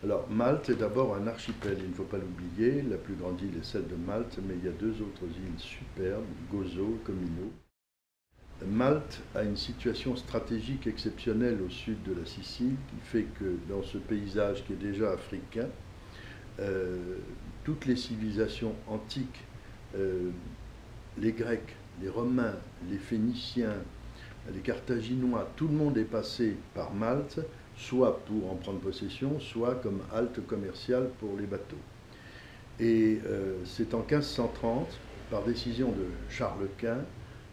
Alors, Malte est d'abord un archipel, il ne faut pas l'oublier. La plus grande île est celle de Malte, mais il y a deux autres îles superbes, Gozo et Comino. Malte a une situation stratégique exceptionnelle au sud de la Sicile, qui fait que dans ce paysage qui est déjà africain, euh, toutes les civilisations antiques, euh, les Grecs, les Romains, les Phéniciens, les Carthaginois, tout le monde est passé par Malte, soit pour en prendre possession, soit comme halte commerciale pour les bateaux. Et c'est en 1530, par décision de Charles Quint,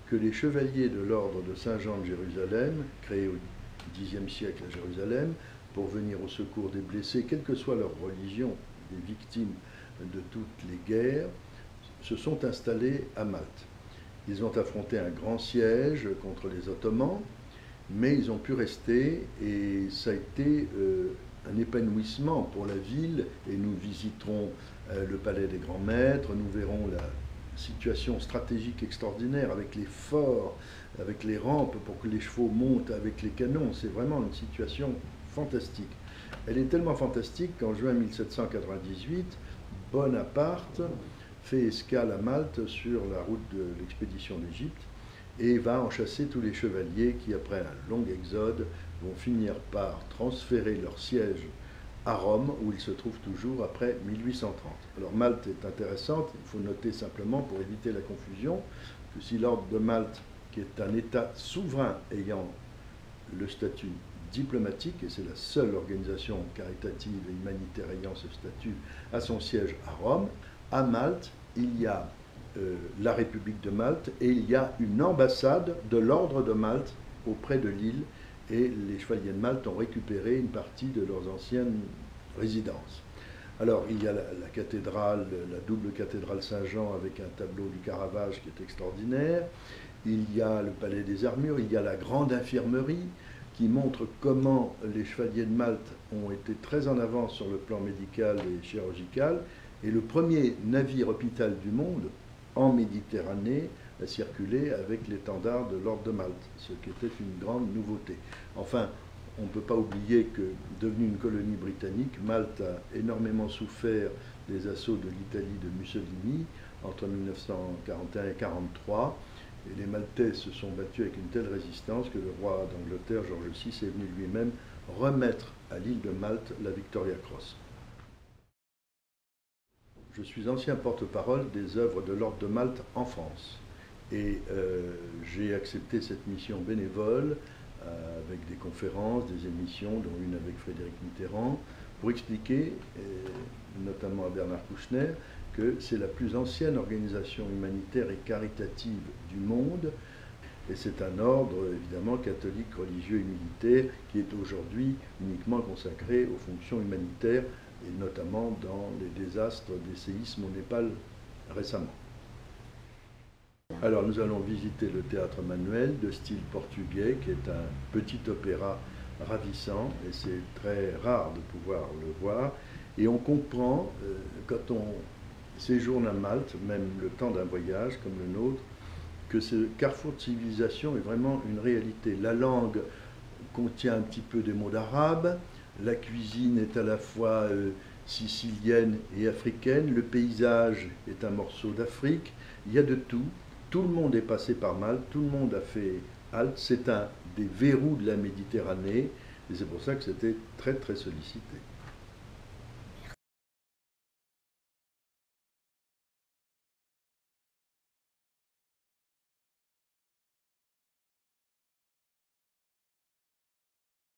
que les chevaliers de l'ordre de Saint-Jean de Jérusalem, créés au Xe siècle à Jérusalem, pour venir au secours des blessés, quelle que soit leur religion, des victimes de toutes les guerres, se sont installés à Malte. Ils ont affronté un grand siège contre les Ottomans, mais ils ont pu rester et ça a été un épanouissement pour la ville. Et nous visiterons le palais des grands maîtres, nous verrons la situation stratégique extraordinaire avec les forts, avec les rampes pour que les chevaux montent avec les canons. C'est vraiment une situation fantastique. Elle est tellement fantastique qu'en juin 1798, Bonaparte fait escale à Malte sur la route de l'expédition d'Égypte et va en chasser tous les chevaliers qui, après un long exode, vont finir par transférer leur siège à Rome, où ils se trouvent toujours après 1830. Alors Malte est intéressante, il faut noter simplement, pour éviter la confusion, que si l'ordre de Malte, qui est un État souverain ayant le statut diplomatique, et c'est la seule organisation caritative et humanitaire ayant ce statut, a son siège à Rome, à Malte, il y a la République de Malte et il y a une ambassade de l'ordre de Malte auprès de l'île, et les chevaliers de Malte ont récupéré une partie de leurs anciennes résidences. Alors il y a la cathédrale, la double cathédrale Saint-Jean avec un tableau du Caravage qui est extraordinaire, il y a le palais des armures, il y a la grande infirmerie qui montre comment les chevaliers de Malte ont été très en avance sur le plan médical et chirurgical, et le premier navire hôpital du monde en Méditerranée a circulé avec l'étendard de l'ordre de Malte, ce qui était une grande nouveauté. Enfin, on ne peut pas oublier que, devenue une colonie britannique, Malte a énormément souffert des assauts de l'Italie de Mussolini entre 1941 et 1943, et les Maltais se sont battus avec une telle résistance que le roi d'Angleterre, George VI, est venu lui-même remettre à l'île de Malte la Victoria Cross. Je suis ancien porte-parole des œuvres de l'Ordre de Malte en France. Et j'ai accepté cette mission bénévole avec des conférences, des émissions, dont une avec Frédéric Mitterrand, pour expliquer, notamment à Bernard Kouchner, que c'est la plus ancienne organisation humanitaire et caritative du monde. Et c'est un ordre, évidemment, catholique, religieux et militaire, qui est aujourd'hui uniquement consacré aux fonctions humanitaires, et notamment dans les désastres des séismes au Népal récemment. Alors nous allons visiter le théâtre Manuel de style portugais, qui est un petit opéra ravissant, et c'est très rare de pouvoir le voir. Et on comprend, quand on séjourne à Malte, même le temps d'un voyage comme le nôtre, que ce carrefour de civilisation est vraiment une réalité. La langue contient un petit peu des mots d'arabe, la cuisine est à la fois sicilienne et africaine, le paysage est un morceau d'Afrique, il y a de tout. Tout le monde est passé par Malte, tout le monde a fait halte, c'est un des verrous de la Méditerranée, et c'est pour ça que c'était très très sollicité.